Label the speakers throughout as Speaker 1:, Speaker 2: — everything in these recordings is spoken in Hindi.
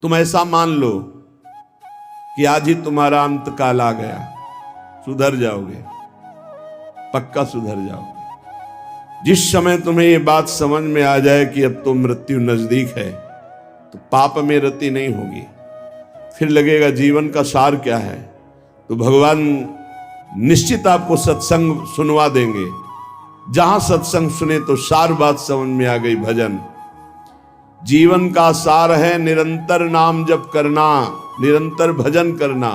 Speaker 1: तुम ऐसा मान लो कि आज ही तुम्हारा अंत काल आ गया, सुधर जाओगे, पक्का सुधर जाओगे। जिस समय तुम्हें ये बात समझ में आ जाए कि अब तो मृत्यु नजदीक है, तो पाप में रति नहीं होगी। फिर लगेगा जीवन का सार क्या है, तो भगवान निश्चित आपको सत्संग सुनवा देंगे। जहां सत्संग सुने तो सार बात समझ में आ गई। भजन जीवन का सार है, निरंतर नाम जप करना, निरंतर भजन करना,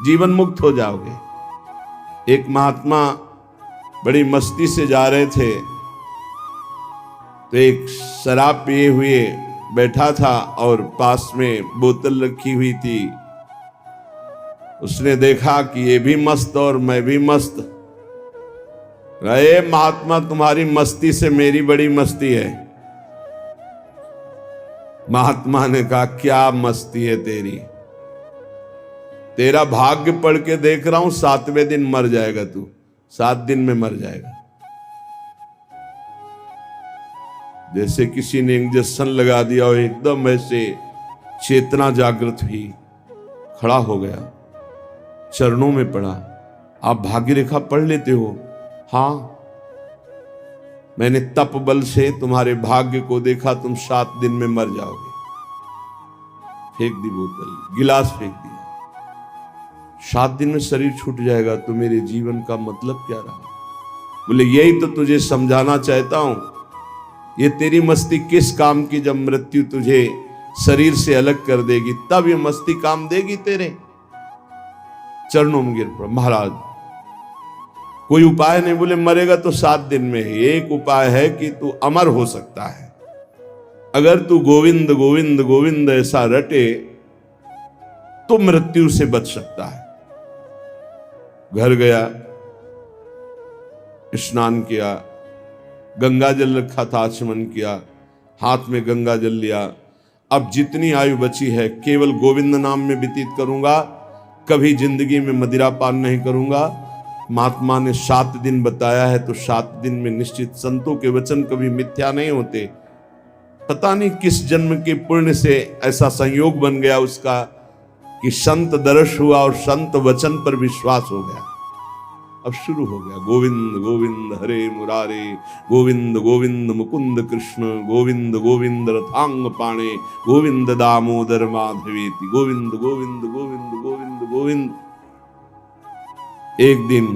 Speaker 1: जीवन मुक्त हो जाओगे। एक महात्मा बड़ी मस्ती से जा रहे थे, तो एक शराब पिए हुए बैठा था और पास में बोतल रखी हुई थी। उसने देखा कि ये भी मस्त और मैं भी मस्त। अरे महात्मा, तुम्हारी मस्ती से मेरी बड़ी मस्ती है। महात्मा ने कहा, क्या मस्ती है तेरी? तेरा भाग्य पढ़ के देख रहा हूं, 7वें दिन मर जाएगा तू, 7 दिन में मर जाएगा। जैसे किसी ने इंजेक्शन लगा दिया और एकदम ऐसे चेतना जागृत हुई, खड़ा हो गया, चरणों में पड़ा। आप भाग्य रेखा पढ़ लेते हो? हाँ, मैंने तप बल से तुम्हारे भाग्य को देखा, तुम 7 दिन में मर जाओगे। फेंक दी बोतल, गिलास फेंक दिया। 7 दिन में शरीर छूट जाएगा, तो मेरे जीवन का मतलब क्या रहा? बोले यही तो तुझे समझाना चाहता हूं। ये तेरी मस्ती किस काम की, जब मृत्यु तुझे शरीर से अलग कर देगी, तब ये मस्ती काम देगी तेरे। चरणों में गिर पड़ा। महाराज कोई उपाय नहीं? बोले मरेगा तो 7 दिन में ही। एक उपाय है कि तू अमर हो सकता है। अगर तू गोविंद गोविंद गोविंद ऐसा रटे तो मृत्यु से बच सकता है। घर गया, स्नान किया, गंगा जल रखा था, आचमन किया, हाथ में गंगा जल लिया। अब जितनी आयु बची है केवल गोविंद नाम में व्यतीत करूंगा, कभी जिंदगी में मदिरा पान नहीं करूंगा। महात्मा ने 7 दिन बताया है, तो 7 दिन में निश्चित, संतों के वचन कभी मिथ्या नहीं होते। पता नहीं किस जन्म के पुण्य से ऐसा संयोग बन गया उसका कि संत दर्श हुआ और संत वचन पर विश्वास हो गया। अब शुरू हो गया, गोविंद गोविंद हरे मुरारे, गोविंद गोविंद मुकुंद कृष्ण, गोविंद गोविंद रथांग पाणे, गोविंद दामोदर माधवेति, गोविंद गोविंद गोविंद गोविंद गोविंद। एक दिन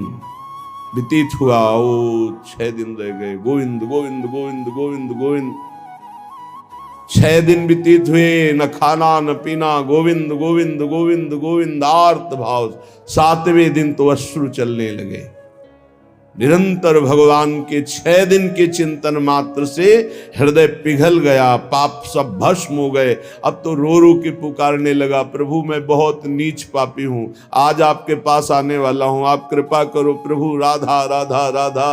Speaker 1: व्यतीत हुआ, ओ 6 दिन रह गए, गोविंद गोविंद गोविंद गोविंद गोविंद। 6 दिन व्यतीत हुए, न खाना न पीना, गोविंद गोविंद गोविंद गोविंद, आर्त भाव। 7वें दिन तो अश्रु चलने लगे। निरंतर भगवान के 6 दिन के चिंतन मात्र से हृदय पिघल गया, पाप सब भस्म हो गए। अब तो रो रो के पुकारने लगा, प्रभु मैं बहुत नीच पापी हूं, आज आपके पास आने वाला हूं, आप कृपा करो प्रभु, राधा राधा राधा।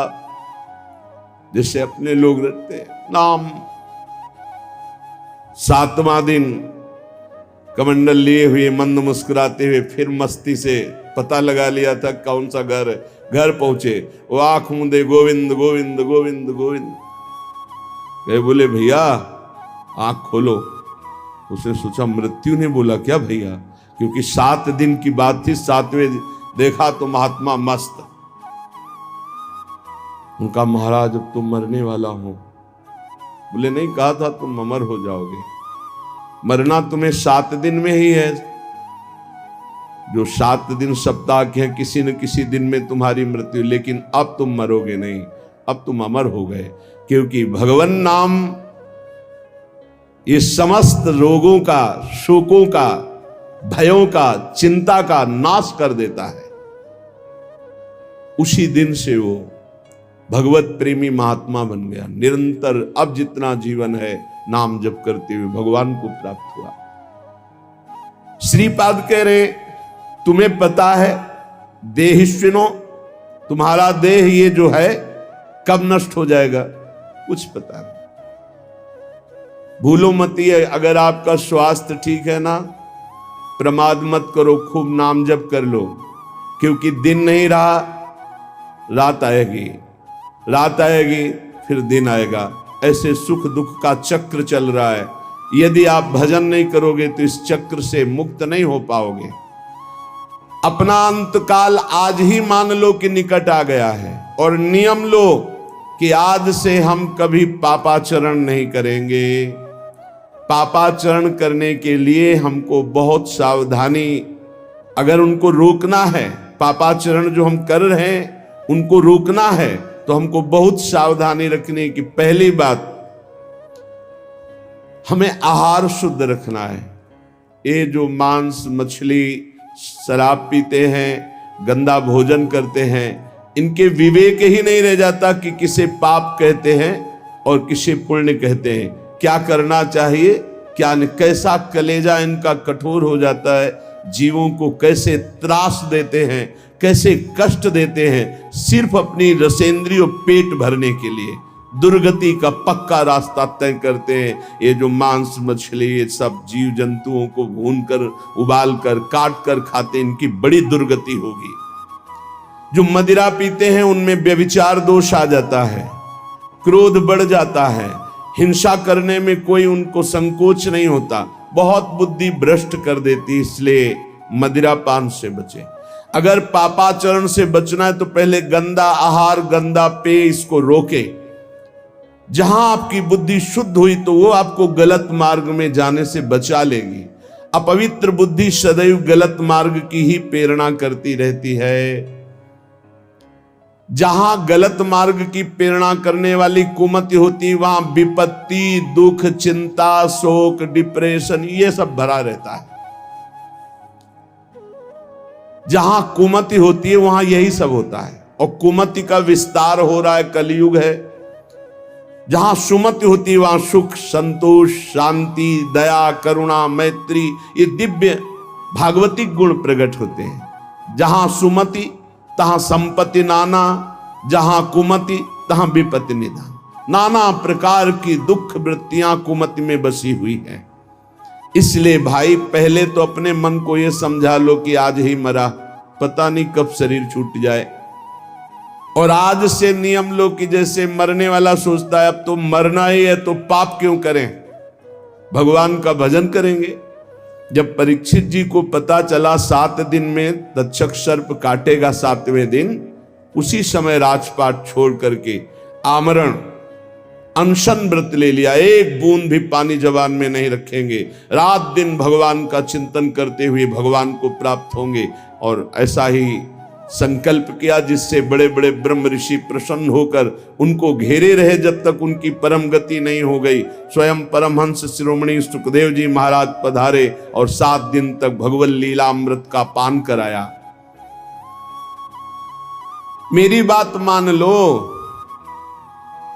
Speaker 1: जैसे अपने लोग रटते नाम। 7वां दिन कमंडल लिए हुए, मंद मुस्कुराते हुए, फिर मस्ती से पता लगा लिया था कौन सा घर पहुंचे। वो आंख मूंदे, गोविंद गोविंद गोविंद गोविंद। वे बोले भैया आंख खोलो। उसने सोचा मृत्यु ने बोला क्या भैया, क्योंकि 7 दिन की बात थी। 7वें देखा तो महात्मा मस्त। उनका महाराज अब तुम मरने वाला हो। बोले नहीं, कहा था तुम अमर हो जाओगे। मरना तुम्हें 7 दिन में ही है। जो 7 दिन सप्ताह के हैं, किसी न किसी दिन में तुम्हारी मृत्यु, लेकिन अब तुम मरोगे नहीं, अब तुम अमर हो गए। क्योंकि भगवान नाम ये समस्त रोगों का, शोकों का, भयों का, चिंता का नाश कर देता है। उसी दिन से वो भगवत प्रेमी महात्मा बन गया। निरंतर अब जितना जीवन है नाम जप करते हुए भगवान को प्राप्त हुआ। श्रीपाद कह रहे, तुम्हें पता है देहिष्विनो, तुम्हारा देह ये जो है कब नष्ट हो जाएगा? कुछ पता नहीं। भूलो मत, ये अगर आपका स्वास्थ्य ठीक है ना, प्रमाद मत करो, खूब नाम जप कर लो, क्योंकि दिन नहीं रहा, रात आएगी, रात आएगी फिर दिन आएगा। ऐसे सुख दुख का चक्र चल रहा है। यदि आप भजन नहीं करोगे तो इस चक्र से मुक्त नहीं हो पाओगे। अपना अंतकाल आज ही मान लो कि निकट आ गया है और नियम लो कि आज से हम कभी पापाचरण नहीं करेंगे। पापाचरण करने के लिए हमको बहुत सावधानी, अगर उनको रोकना है, पापाचरण जो हम कर रहे हैं उनको रोकना है तो हमको बहुत सावधानी रखनी की। पहली बात, हमें आहार शुद्ध रखना है। ये जो मांस मछली शराब पीते हैं, गंदा भोजन करते हैं, इनके विवेक ही नहीं रह जाता कि किसे पाप कहते हैं और किसे पुण्य कहते हैं, क्या करना चाहिए क्या नहीं। कैसा कलेजा इनका कठोर हो जाता है, जीवों को कैसे त्रास देते हैं, कैसे कष्ट देते हैं, सिर्फ अपनी रसेंद्रियों पेट भरने के लिए दुर्गति का पक्का रास्ता तय करते हैं। ये जो मांस मछली ये सब जीव जंतुओं को भूनकर उबाल कर काट कर खाते, इनकी बड़ी दुर्गति होगी। जो मदिरा पीते हैं उनमें व्यभिचार दोष आ जाता है, क्रोध बढ़ जाता है, हिंसा करने में कोई उनको संकोच नहीं होता, बहुत बुद्धि भ्रष्ट कर देती। इसलिए मदिरा पान से बचे। अगर पापाचरण से बचना है तो पहले गंदा आहार गंदा पेय इसको रोके। जहां आपकी बुद्धि शुद्ध हुई तो वो आपको गलत मार्ग में जाने से बचा लेगी। अपवित्र बुद्धि सदैव गलत मार्ग की ही प्रेरणा करती रहती है। जहां गलत मार्ग की प्रेरणा करने वाली कुमति होती वहां विपत्ति, दुख, चिंता, शोक, डिप्रेशन ये सब भरा रहता है। जहां कुमति होती है वहां यही सब होता है और कुमति का विस्तार हो रहा है, कलयुग है। जहां सुमति होती है वहां सुख, संतोष, शांति, दया, करुणा, मैत्री ये दिव्य भागवतिक गुण प्रकट होते हैं। जहां सुमति तहां संपत्ति नाना, जहां कुमति तहां विपत्ति निधान। नाना प्रकार की दुख वृत्तियां कुमति में बसी हुई हैं। इसलिए भाई पहले तो अपने मन को यह समझा लो कि आज ही मरा, पता नहीं कब शरीर छूट जाए। और आज से नियम लो कि जैसे मरने वाला सोचता है अब तो मरना ही है तो पाप क्यों करें, भगवान का भजन करेंगे। जब परीक्षित जी को पता चला 7 दिन में तक्षक सर्प काटेगा 7वें दिन, उसी समय राजपाट छोड़ करके आमरण अनशन व्रत ले लिया। एक बूंद भी पानी जबान में नहीं रखेंगे, रात दिन भगवान का चिंतन करते हुए भगवान को प्राप्त होंगे। और ऐसा ही संकल्प किया जिससे बड़े बड़े ब्रह्म ऋषि प्रसन्न होकर उनको घेरे रहे जब तक उनकी परम गति नहीं हो गई। स्वयं परमहंस शिरोमणि सुखदेव जी महाराज पधारे और 7 दिन तक भगवत लीलामृत का पान कराया। मेरी बात मान लो,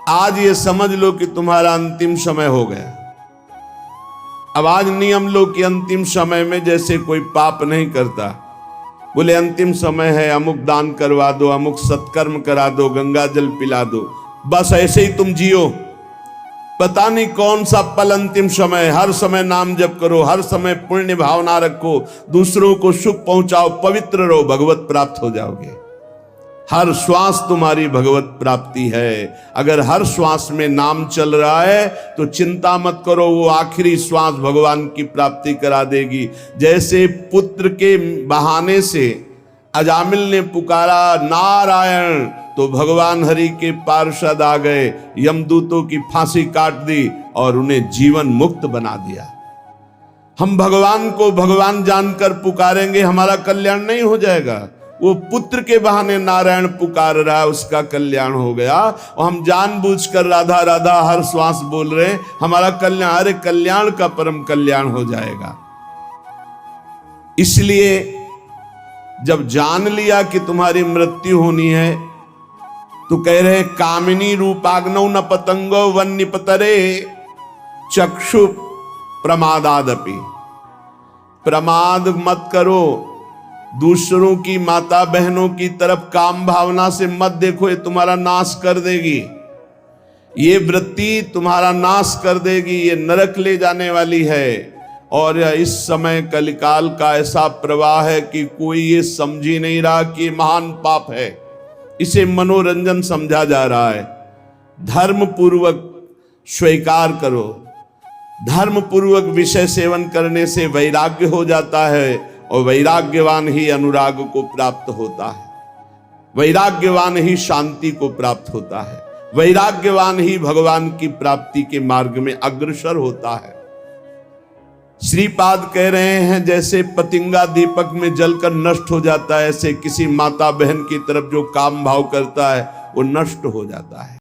Speaker 1: आज ये समझ लो कि तुम्हारा अंतिम समय हो गया। अब आज नियम लो कि अंतिम समय में जैसे कोई पाप नहीं करता, बोले अंतिम समय है अमुक दान करवा दो, अमुक सत्कर्म करा दो, गंगा जल पिला दो, बस ऐसे ही तुम जियो। पता नहीं कौन सा पल अंतिम समय। हर समय नाम जप करो, हर समय पुण्य भावना रखो, दूसरों को सुख पहुंचाओ, पवित्र रहो, भगवत प्राप्त हो जाओगे। हर श्वास तुम्हारी भगवत प्राप्ति है। अगर हर श्वास में नाम चल रहा है तो चिंता मत करो, वो आखिरी श्वास भगवान की प्राप्ति करा देगी। जैसे पुत्र के बहाने से अजामिल ने पुकारा नारायण तो भगवान हरि के पार्षद आ गए, यमदूतों की फांसी काट दी और उन्हें जीवन मुक्त बना दिया। हम भगवान को भगवान जानकर पुकारेंगे, हमारा कल्याण नहीं हो जाएगा। वो पुत्र के बहाने नारायण पुकार रहा है, उसका कल्याण हो गया। और हम जानबूझकर राधा राधा हर श्वास बोल रहे हैं, हमारा कल्याण, अरे कल्याण का परम कल्याण हो जाएगा। इसलिए जब जान लिया कि तुम्हारी मृत्यु होनी है तो कह रहे कामिनी रूपाग्नौ न पतंगो वन निपतरे चक्षु प्रमादादपि। प्रमाद मत करो, दूसरों की माता बहनों की तरफ काम भावना से मत देखो, ये तुम्हारा नाश कर देगी। ये वृत्ति तुम्हारा नाश कर देगी, ये नरक ले जाने वाली है। और इस समय कलिकाल का ऐसा प्रवाह है कि कोई ये समझ ही नहीं रहा कि ये महान पाप है, इसे मनोरंजन समझा जा रहा है। धर्म पूर्वक स्वीकार करो, धर्म पूर्वक विषय सेवन करने से वैराग्य हो जाता है और वैराग्यवान ही अनुराग को प्राप्त होता है, वैराग्यवान ही शांति को प्राप्त होता है, वैराग्यवान ही भगवान की प्राप्ति के मार्ग में अग्रसर होता है। श्रीपाद कह रहे हैं जैसे पतिंगा दीपक में जलकर नष्ट हो जाता है, ऐसे किसी माता बहन की तरफ जो काम भाव करता है वो नष्ट हो जाता है।